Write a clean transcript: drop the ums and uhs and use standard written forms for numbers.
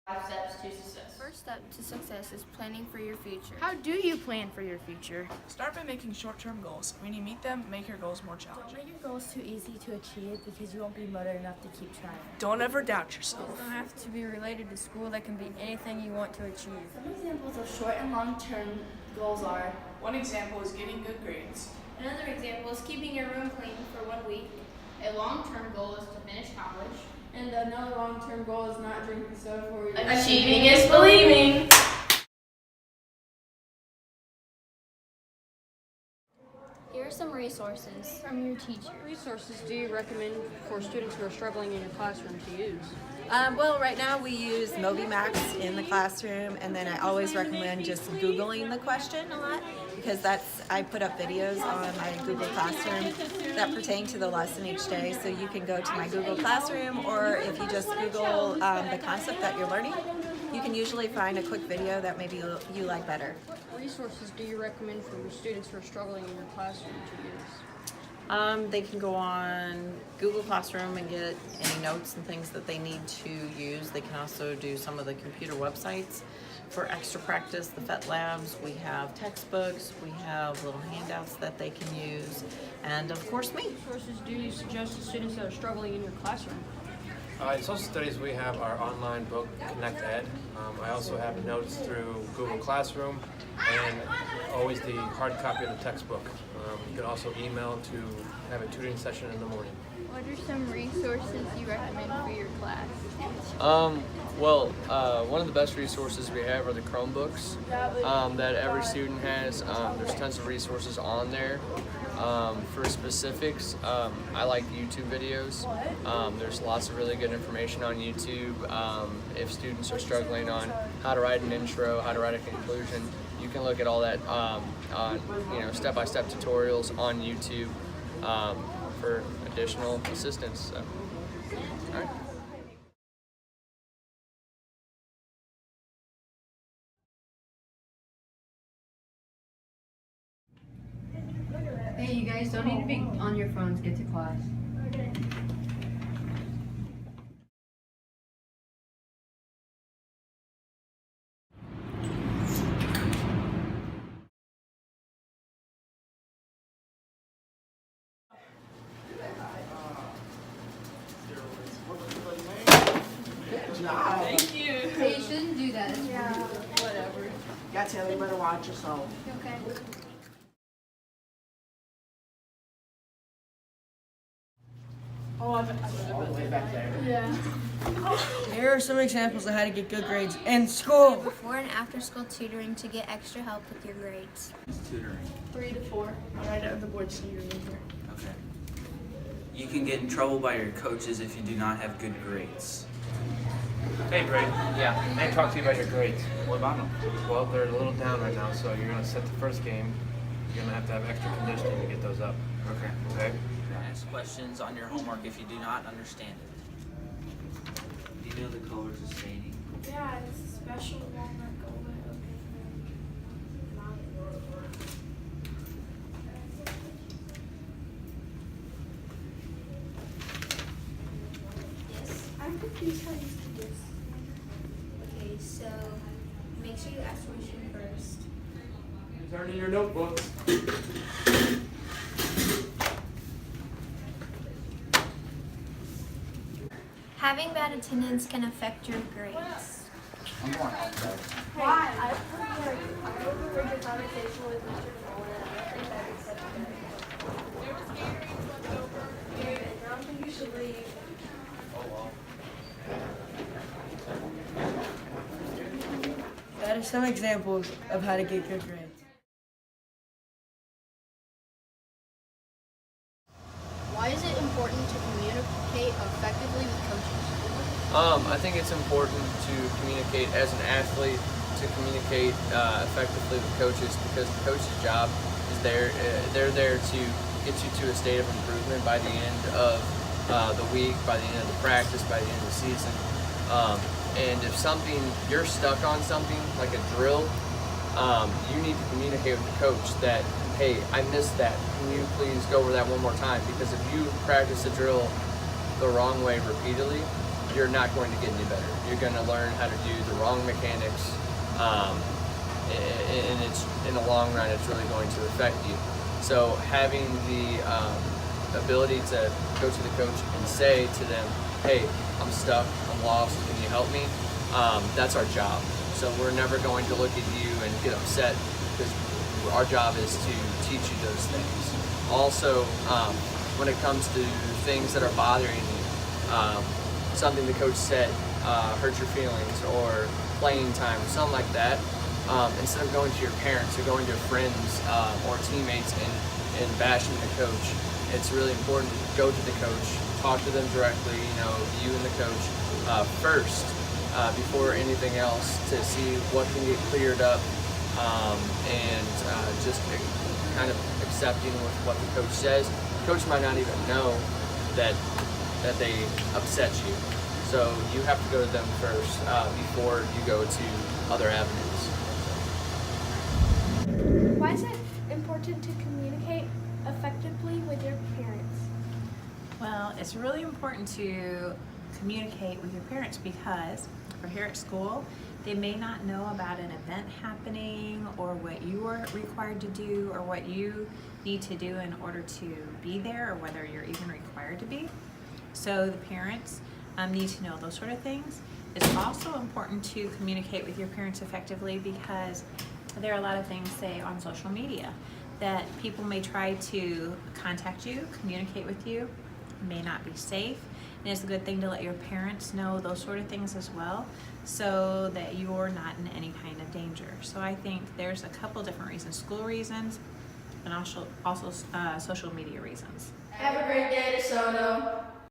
5 steps to success. First step to success is planning for your future. How do you plan for your future? Start by making short-term goals. When you meet them, make your goals more Don't challenging. make your goals too easy to achieve because you won't be motivated enough to keep trying. Don't ever doubt yourself. Don't have to be related to school. That can be anything you want to achieve. Some examples of short and long-term goals are: One example is getting good grades. Another example is keeping your room clean for 1 week. A long-term goal is to finish college. And another long-term goal is not drinking soda for your Achieving is believing. Here are some resources from your teacher. Resources do you recommend for students who are struggling in your classroom to use? Well, right now we use MobyMax in the classroom, and then I always recommend just Googling the question a lot, because I put up videos on my Google Classroom that pertain to the lesson each day. So you can go to my Google Classroom, or if you just Google the concept that you're learning, you can usually find a quick video that maybe you like better. What resources do you recommend for your students who are struggling in your classroom to use? They can go on Google Classroom and get any notes and things that they need to use. They can also do some of the computer websites for extra practice, the PhET labs. We have textbooks, we have little handouts that they can use, and of course me. What resources do you suggest to students that are struggling in your classroom? In social studies, we have our online book, Connect Ed. I also have notes through Google Classroom and always the hard copy of the textbook. You can also email to have a tutoring session in the morning. What are some resources you recommend for your class? One of the best resources we have are the Chromebooks that every student has. There's tons of resources on there. For specifics, I like YouTube videos. There's lots of really good information on YouTube. If students are struggling on how to write an intro, how to write a conclusion, you can look at all that on step-by-step tutorials on YouTube for additional assistance. So, all right. Hey, you guys don't need to be on your phones. Get to class. Thank you. Hey, you shouldn't do that. Whatever. Gotta tell you better watch yourself. Okay. Oh, I've all the way back there. Yeah. Here are some examples of how to get good grades in school. Before and after school tutoring to get extra help with your grades. Tutoring. 3 to 4. Right out of the board, so you're in here. Okay. You can get in trouble by your coaches if you do not have good grades. Hey, Brady. Yeah. I need to talk to you about your grades. What about them? Well, they're a little down right now, so you're going to set the first game. You're going to have extra conditioning to get those up. Okay. Okay? Ask questions on your homework if you do not understand it. Do you know the colors of staining? Yeah, it's a special walnut golden. Yes. I'm confused how you do this. Okay, so make sure you ask permission first. Turn in your notebooks. Having bad attendance can affect your grades. I'm going home. Why? I prefer your conversation with Mr. Nolan. I think that is such a good. I don't think you should leave. That are some examples of how to get good grades. Why is it important to communicate effectively with coaches? I think it's important to communicate as an athlete, to communicate effectively with coaches, because the coach's job is they're there to get you to a state of improvement by the end of the week, by the end of the practice, by the end of the season. And if you're stuck on something like a drill, you need to communicate with the coach that, hey, I missed that. Can you please go over that one more time? Because if you practice the drill the wrong way repeatedly, you're not going to get any better. You're going to learn how to do the wrong mechanics, and it's in the long run, it's really going to affect you. So having the ability to go to the coach and say to them, hey, I'm stuck, I'm lost, can you help me? That's our job. So we're never going to look at you and get upset, because our job is to teach you those things. Also, when it comes to things that are bothering you, something the coach said hurt your feelings, or playing time, something like that, instead of going to your parents or going to friends or teammates and bashing the coach, it's really important to go to the coach, talk to them directly, you and the coach first, before anything else, to see what can get cleared up, and just kind of accepting with what the coach says. The coach might not even know that they upset you, so you have to go to them first before you go to other avenues. Why is it important to communicate effectively with your parents? Well, it's really important to communicate with your parents because if we're here at school, they may not know about an event happening or what you are required to do or what you need to do in order to be there, or whether you're even required to be. So the parents need to know those sort of things. It's also important to communicate with your parents effectively because there are a lot of things, say, on social media that people may try to contact you, communicate with you, may not be safe. And it's a good thing to let your parents know those sort of things as well, so that you're not in any kind of danger. So I think there's a couple different reasons: school reasons and also social media reasons. Have a great day, DeSoto.